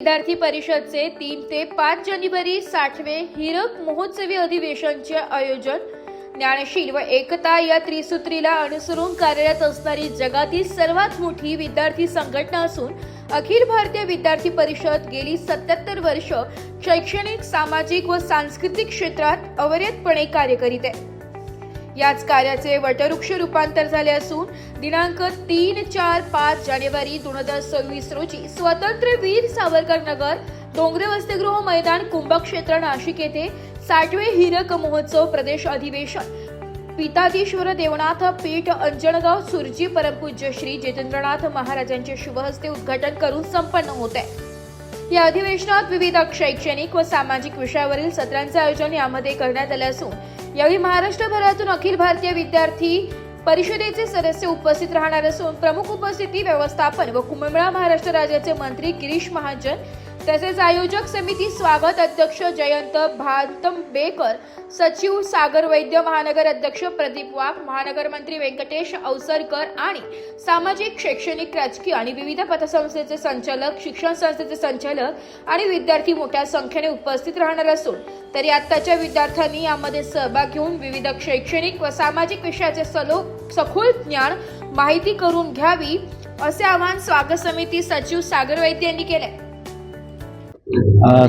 विद्यार्थी परिषदचे 3 ते 5 जानेवारी 60वे हीरक महोत्सवी अधिवेशनचे आयोजन ज्ञानशील व एकता या त्रिसूत्रीला अनुसरून कार्यरत असणारी जगातील सर्वात मोठी विद्यार्थी संघटना असून अखिल भारतीय विद्यार्थी परिषद गेली 77 वर्ष शैक्षणिक, सामाजिक व सांस्कृतिक क्षेत्रात अविरतपणे कार्य करीत आहे। याच कार्याचे वटवृक्ष रूपांतर झाले असून दिनांक 3, 4, 5 जानेवारी 2026 रोजी स्वातंत्र्यवीर सावरकर नगर डोंगरे वसतिगृह मैदान कुंभक्षेत्र नाशिक येथे 60वे हीरक महोत्सव प्रदेश अधिवेशन पीताधीश्वर देवनाथ पीठ अंजनगाव सुरजी परमपूज्य श्री जितेंद्रनाथ महाराजांचे शुभहस्ते उद्घाटन करून संपन्न होत आहे। या अधिवेशनात विविध शैक्षणिक व सामाजिक विषयावरील सत्रांचे आयोजन यामध्ये करण्यात आले असून यावेळी महाराष्ट्रभरातून अखिल भारतीय विद्यार्थी परिषदेचे सदस्य उपस्थित राहणार असून प्रमुख उपस्थिती व्यवस्थापन व कुंभमेळा महाराष्ट्र राज्याचे मंत्री गिरीश महाजन तसेच आयोजक समिती स्वागत अध्यक्ष जयंत भातंबेकर, सचिव सागर वैद्य, महानगर अध्यक्ष प्रदीप वाघ, महानगर मंत्री व्यंकटेश अवसरकर आणि सामाजिक, शैक्षणिक, राजकीय आणि विविध पतसंस्थेचे संचालक, शिक्षण संस्थेचे संचालक आणि विद्यार्थी मोठ्या संख्येने उपस्थित राहणार असून तरी आताच्या विद्यार्थ्यांनी यामध्ये सहभाग घेऊन विविध शैक्षणिक व सामाजिक विषयाचे सखोल ज्ञान माहिती करून घ्यावी असे आवाहन स्वागत समिती सचिव सागर वैद्य यांनी केले।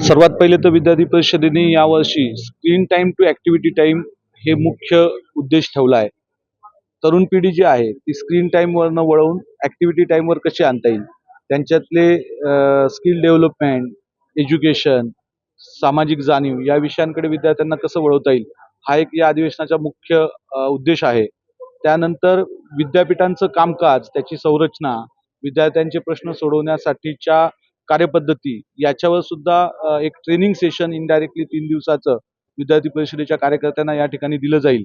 सर्वात पहिले तर विद्यार्थी परिषदेने यावर्षी screen time to activity time हे मुख्य उद्देश ठेवला आहे। तरुण पिढी जी आहे ती स्क्रीन टाइम वरनं वळवून ऍक्टिव्हिटी टाइम वर कशी आणता येईल, त्यांच्यातले स्किल डेव्हलपमेंट, एज्युकेशन, सामाजिक जाणीव या विषयांकडे विद्यार्थ्यांना कसं वळवता येईल हा एक या अधिवेशनाचा मुख्य उद्देश आहे। त्यानंतर विद्यापीठांचं कामकाज, त्याची संरचना, विद्यार्थ्यांचे प्रश्न सोडवण्यासाठीच्या कार्यपद्धती याच्यावर सुद्धा एक ट्रेनिंग सेशन इनडायरेक्टली 3 दिवसाचं विद्यार्थी परिषदेच्या कार्यकर्त्यांना या ठिकाणी दिलं जाईल।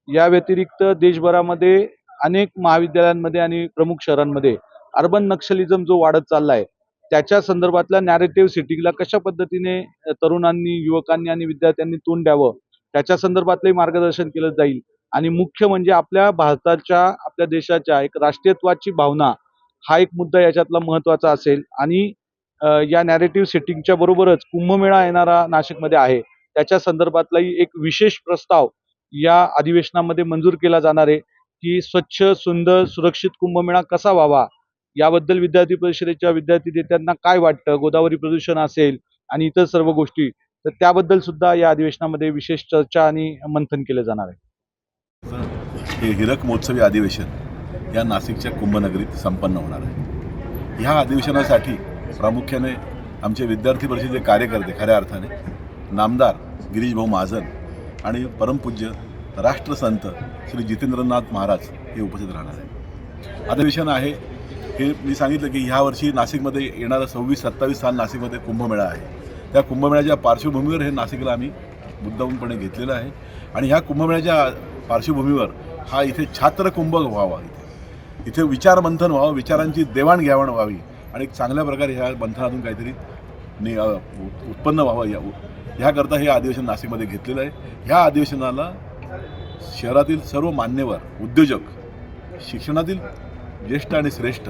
या व्यतिरिक्त देशभरामध्ये अनेक महाविद्यालयांमध्ये आणि प्रमुख शहरांमध्ये अर्बन नक्षलिझम जो वाढत चालला आहे त्याच्या संदर्भातल्या नॅरेटिव्ह सेटिंगला कशा पद्धतीने तरुणांनी, युवकांनी आणि विद्यार्थ्यांनी तोंड द्यावं त्याच्या संदर्भातलंही मार्गदर्शन केलं जाईल। आणि मुख्य म्हणजे आपल्या भारताच्या, आपल्या देशाच्या एक राष्ट्रीयत्वाची भावना हा एक मुद्दा याच्यातला महत्त्वाचा असेल। आणि या नॅरेटिव्ह सेटिंगच्या बरोबरच कुंभमेळा येणारा नाशिकमध्ये आहे त्याच्या संदर्भातलाही एक विशेष प्रस्ताव या अधिवेशनामध्ये मंजूर केला जाणार आहे की स्वच्छ, सुंदर, सुरक्षित कुंभमेळा कसा व्हावा याबद्दल विद्यार्थी परिषदेच्या विद्यार्थी नेत्यांना काय वाटतं, गोदावरी प्रदूषण असेल आणि इतर सर्व गोष्टी, तर त्याबद्दल सुद्धा या अधिवेशनामध्ये विशेष चर्चा आणि मंथन केले जाणार आहे। हे हीरक महोत्सवी अधिवेशन या नाशिकच्या कुंभनगरीत संपन्न होणार आहे। ह्या अधिवेशनासाठी प्रामुख्याने आमचे विद्यार्थी परिषदेचे कार्यकर्ते, खऱ्या अर्थाने नामदार गिरीश भाऊ महाजन आणि परमपूज्य राष्ट्रसंत श्री जितेंद्रनाथ महाराज हे उपस्थित राहणार आहे। अधिवेशन आहे हे मी सांगितलं की ह्या वर्षी नाशिकमध्ये येणारा 26-27 साल नाशिकमध्ये कुंभमेळा आहे। त्या कुंभमेळ्याच्या पार्श्वभूमीवर हे नाशिकला आम्ही मुद्दामूनपणे घेतलेलं आहे आणि ह्या कुंभमेळ्याच्या पार्श्वभूमीवर हा इथे छात्र कुंभ व्हावा, इथे विचार मंथन व्हावं, विचारांची देवाणघेवाण व्हावी आणि एक चांगल्या प्रकारे ह्या मंथनातून काहीतरी उत्पन्न व्हावं ह्याकरता हे अधिवेशन नाशिकमध्ये घेतलेलं आहे। ह्या अधिवेशनाला शहरातील सर्व मान्यवर, उद्योजक, शिक्षणातील ज्येष्ठ आणि श्रेष्ठ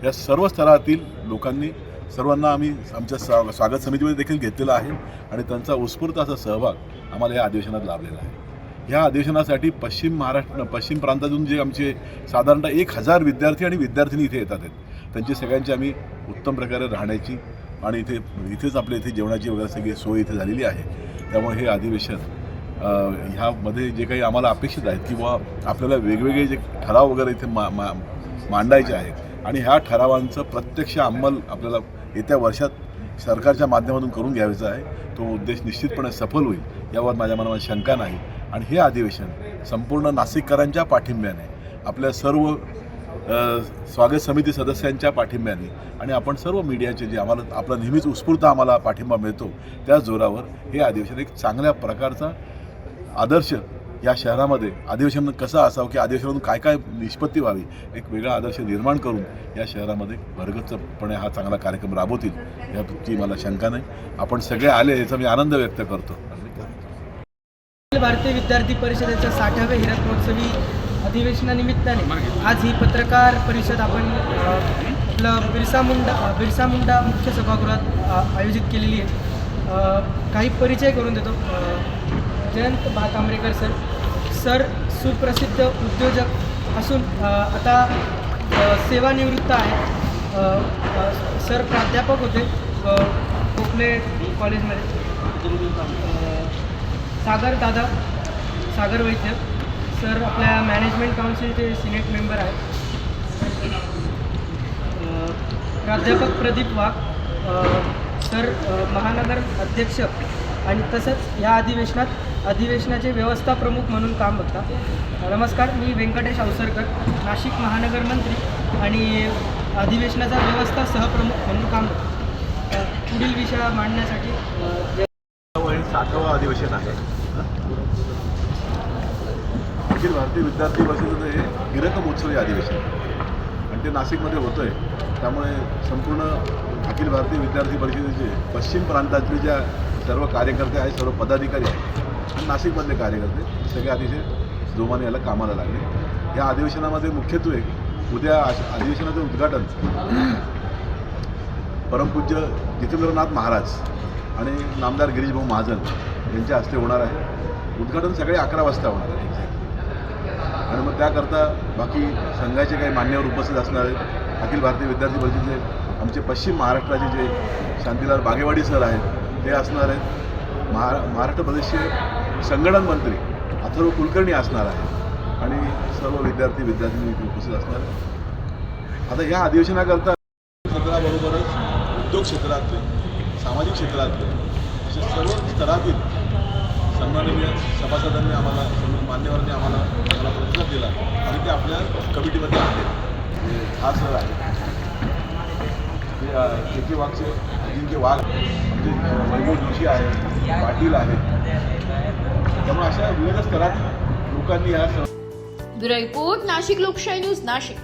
या सर्व स्तरातील लोकांनी, सर्वांना आम्ही आमच्या स्वागत समितीमध्ये देखील घेतलेला आहे आणि त्यांचा उत्स्फूर्त असा सहभाग आम्हाला या अधिवेशनात लाभलेला आहे। ह्या अधिवेशनासाठी पश्चिम प्रांतातून जे आमचे साधारणतः 1000 विद्यार्थी आणि विद्यार्थिनी इथे येतात त्यांची सगळ्यांची आम्ही उत्तम प्रकारे राहण्याची आणि इथेच आपल्या इथे जेवणाची वगैरे सगळी सोय इथे झालेली आहे। त्यामुळे हे अधिवेशन ह्यामध्ये जे काही आम्हाला अपेक्षित आहेत किंवा आपल्याला वेगवेगळे जे ठराव वगैरे इथे मांडायचे आहेत आणि ह्या ठरावांचं प्रत्यक्ष अंमल आपल्याला येत्या वर्षात सरकारच्या माध्यमातून करून घ्यायचा आहे। तो उद्देश निश्चितपणे सफल होईल यावर माझ्या मनामध्ये शंका नाही। आणि हे अधिवेशन संपूर्ण नाशिककरांच्या पाठिंब्याने, आपल्या सर्व स्वागत समिती सदस्यांच्या पाठिंब्याने आणि आपण सर्व मीडियाचे जे आम्हाला आपला नेहमीच उत्स्फूर्त आम्हाला पाठिंबा मिळतो त्या जोरावर हे अधिवेशन एक चांगल्या प्रकारचा आदर्श या शहरामध्ये अधिवेशन कसं असावं की अधिवेशनातून काय काय निष्पत्ती व्हावी, एक वेगळा आदर्श निर्माण करून या शहरामध्ये भरगच्चपणे हा चांगला कार्यक्रम राबवतील याची मला शंका नाही। आपण सगळे आले याचा मी आनंद व्यक्त करतो। भारतीय विद्यार्थी परिषदेच्या 60व्या हीरक महोत्सवी अधिवेशनानिमित्ताने आज ही पत्रकार परिषद आपण आपलं बिरसा मुंडा मुख्य सभागृहात आयोजित केलेली आहे. काही परिचय करून देतो. जयंत भातांबरेकर सर सुप्रसिद्ध उद्योजक असून आता सेवानिवृत्त आहेत. सर प्राध्यापक होते कोकणे कॉलेजमध्ये. सागर वैद्य सर आपल्या मॅनेजमेंट काउन्सिलचे सिनेट मेंबर आहेत. प्राध्यापक प्रदीप वाघ सर महानगर अध्यक्ष आणि तसंच या अधिवेशनाचे व्यवस्था प्रमुख म्हणून काम बघतात. नमस्कार, मी व्यंकटेश अवसरकर, नाशिक महानगर मंत्री आणि अधिवेशनाचा व्यवस्था सहप्रमुख म्हणून काम बघतो. पुढील विषय मांडण्यासाठी 60वं अधिवेशन आहे. अखिल भारतीय विद्यार्थी परिषदेचं हे हिरक महोत्सवी अधिवेशन आणि ते नाशिकमध्ये होतं आहे. त्यामुळे संपूर्ण अखिल भारतीय विद्यार्थी परिषदेचे पश्चिम प्रांतातले ज्या सर्व कार्यकर्ते आहेत, सर्व पदाधिकारी आहेत आणि नाशिकमधले कार्यकर्ते सगळे अतिशय जोमाने याला कामाला लागले. या अधिवेशनामध्ये मुख्यत्वे उद्या अधिवेशनाचं उद्घाटन परमपूज्य जितेंद्रनाथ महाराज आणि नामदार गिरीशभाऊ महाजन यांच्या हस्ते होणार आहे. उद्घाटन सकाळी 11 वाजता होणार आहे आणि मग त्याकरता बाकी संघाचे काही मान्यवर उपस्थित असणार आहेत. अखिल भारतीय विद्यार्थी परिषदेचे आमचे पश्चिम महाराष्ट्राचे जे शांतीलाल बागेवाडी सर आहेत ते असणार आहेत. महाराष्ट्र प्रदेशचे संगणन मंत्री अथर्व कुलकर्णी असणार आहेत आणि सर्व विद्यार्थी इथे उपस्थित असणार आहेत. आता या अधिवेशनाकरता क्षेत्राबरोबरच उद्योग क्षेत्रातले, सामाजिक क्षेत्रातले अशा सर्व स्तरातील सन्माननीय सभासदांनी मान्यवरांनी आम्हाला प्रतिसाद दिला आणि ते आपल्या कमिटीमध्ये आहेत. हा सर आहे के के वाघचे अजिंक्य वाघ, म्हणजे वैभव जोशी आहे, पाटील आहे. त्यामुळे अशा विविध स्तरात लोकांनी या ब्युरो रिपोर्ट, नाशिक लोकशाही न्यूज, नाशिक.